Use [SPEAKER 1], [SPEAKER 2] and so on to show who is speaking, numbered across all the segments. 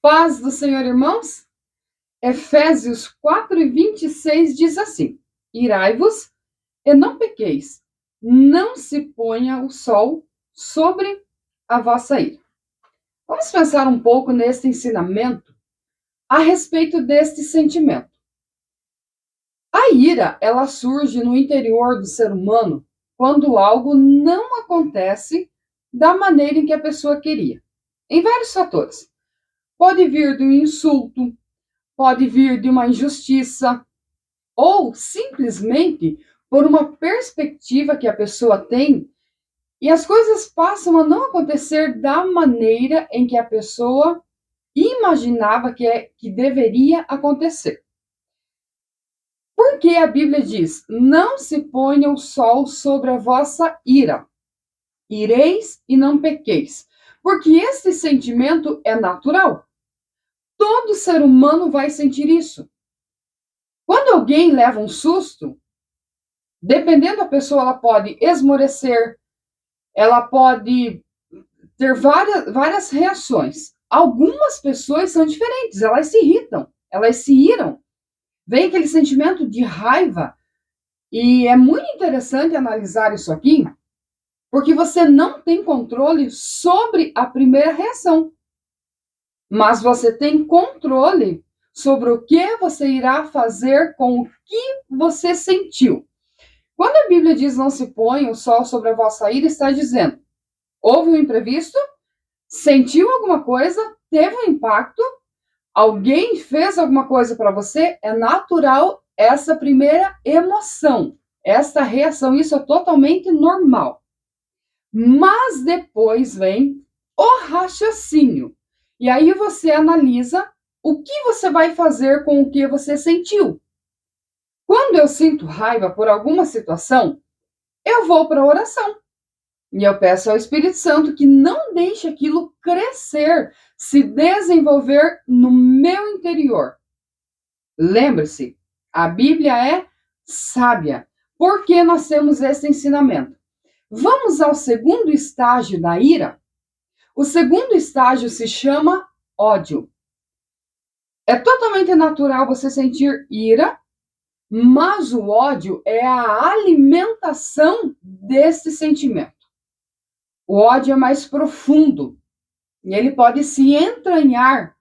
[SPEAKER 1] Paz do Senhor, irmãos. Efésios 4:26 diz assim: Irai-vos e não pequeis, não se ponha o sol sobre a vossa ira. Vamos pensar um pouco nesse ensinamento a respeito deste sentimento. A ira, ela surge no interior do ser humano quando algo não acontece da maneira em que a pessoa queria. Em vários fatores. Pode vir de um insulto, pode vir de uma injustiça, ou simplesmente por uma perspectiva que a pessoa tem e as coisas passam a não acontecer da maneira em que a pessoa imaginava que deveria acontecer. Porque a Bíblia diz: não se ponha o sol sobre a vossa ira, ireis e não pequeis, porque esse sentimento é natural. Todo ser humano vai sentir isso. Quando alguém leva um susto, dependendo da pessoa, ela pode esmorecer, ela pode ter várias reações. Algumas pessoas são diferentes, elas se irritam, elas se iram. Vem aquele sentimento de raiva. E é muito interessante analisar isso aqui, porque você não tem controle sobre a primeira reação, mas você tem controle sobre o que você irá fazer com o que você sentiu. Quando a Bíblia diz não se põe o sol sobre a vossa ira, está dizendo, houve um imprevisto, sentiu alguma coisa, teve um impacto, alguém fez alguma coisa para você, é natural essa primeira emoção, essa reação, isso é totalmente normal. Mas depois vem o raciocínio. E aí você analisa o que você vai fazer com o que você sentiu. Quando eu sinto raiva por alguma situação, eu vou para a oração. E eu peço ao Espírito Santo que não deixe aquilo crescer, se desenvolver no meu interior. Lembre-se, a Bíblia é sábia. Por que nós temos esse ensinamento? Vamos ao segundo estágio da ira? O segundo estágio se chama ódio. É totalmente natural você sentir ira, mas o ódio é a alimentação desse sentimento. O ódio é mais profundo e ele pode se entranhar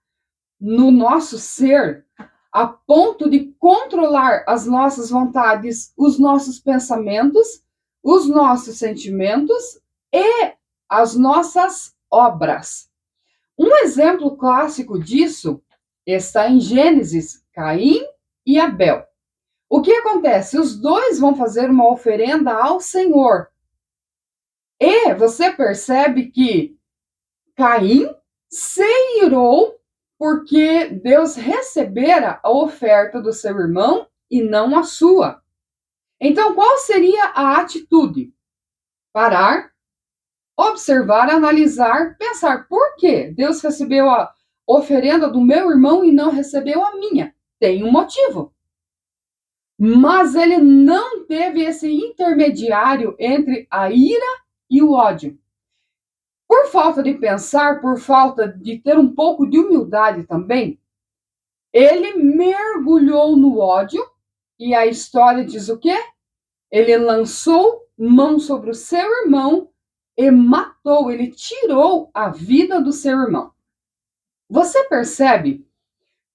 [SPEAKER 1] no nosso ser a ponto de controlar as nossas vontades, os nossos pensamentos, os nossos sentimentos e as nossas obras. Um exemplo clássico disso está em Gênesis, Caim e Abel. O que acontece? Os dois vão fazer uma oferenda ao Senhor. E você percebe que Caim se irou porque Deus recebera a oferta do seu irmão e não a sua. Então, qual seria a atitude? Parar, observar, analisar, pensar por que Deus recebeu a oferenda do meu irmão e não recebeu a minha? Tem um motivo. Mas ele não teve esse intermediário entre a ira e o ódio. Por falta de pensar, por falta de ter um pouco de humildade também, ele mergulhou no ódio e a história diz o quê? Ele lançou mão sobre o seu irmão e matou, ele tirou a vida do seu irmão. Você percebe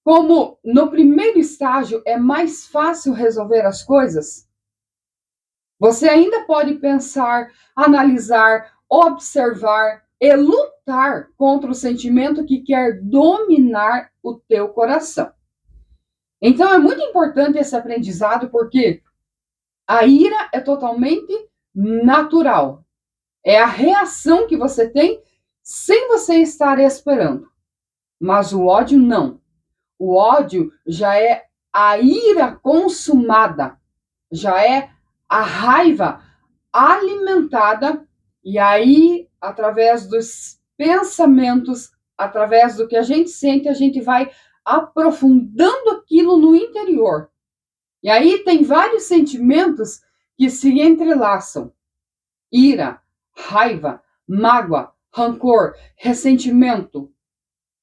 [SPEAKER 1] como no primeiro estágio é mais fácil resolver as coisas? Você ainda pode pensar, analisar, observar e lutar contra o sentimento que quer dominar o teu coração. Então é muito importante esse aprendizado porque a ira é totalmente natural. É a reação que você tem sem você estar esperando. Mas o ódio não. O ódio já é a ira consumada, já é a raiva alimentada, e aí, através dos pensamentos, através do que a gente sente, a gente vai aprofundando aquilo no interior. E aí tem vários sentimentos que se entrelaçam: ira, raiva, mágoa, rancor, ressentimento.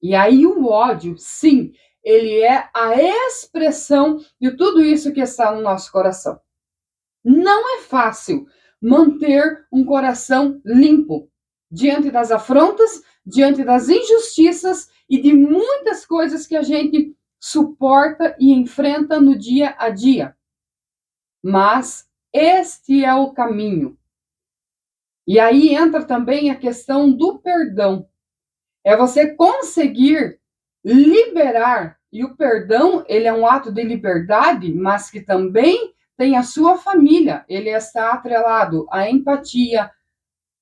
[SPEAKER 1] E aí o ódio, sim, ele é a expressão de tudo isso que está no nosso coração. Não é fácil manter um coração limpo diante das afrontas, diante das injustiças e de muitas coisas que a gente suporta e enfrenta no dia a dia. Mas este é o caminho. E aí entra também a questão do perdão. É você conseguir liberar, e o perdão, ele é um ato de liberdade, mas que também tem a sua família. Ele está atrelado à empatia,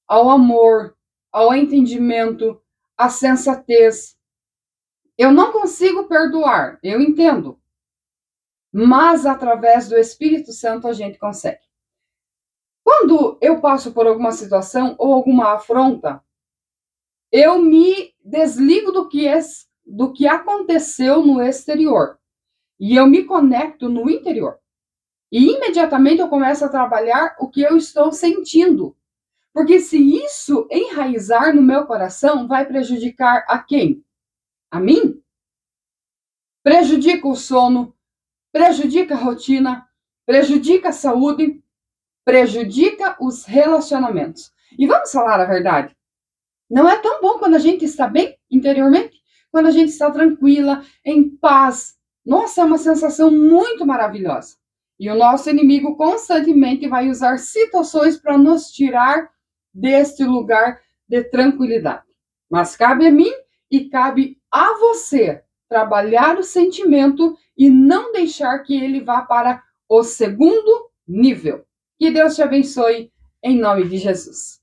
[SPEAKER 1] ao amor, ao entendimento, à sensatez. Eu não consigo perdoar, eu entendo, mas através do Espírito Santo a gente consegue. Quando eu passo por alguma situação ou alguma afronta, eu me desligo do que aconteceu no exterior e eu me conecto no interior. E imediatamente eu começo a trabalhar o que eu estou sentindo. Porque se isso enraizar no meu coração, vai prejudicar a quem? A mim? Prejudica o sono, prejudica a rotina, prejudica a saúde, prejudica os relacionamentos. E vamos falar a verdade. Não é tão bom quando a gente está bem interiormente, quando a gente está tranquila, em paz. Nossa, é uma sensação muito maravilhosa. E o nosso inimigo constantemente vai usar situações para nos tirar deste lugar de tranquilidade. Mas cabe a mim e cabe a você trabalhar o sentimento e não deixar que ele vá para o segundo nível. Que Deus te abençoe, em nome de Jesus.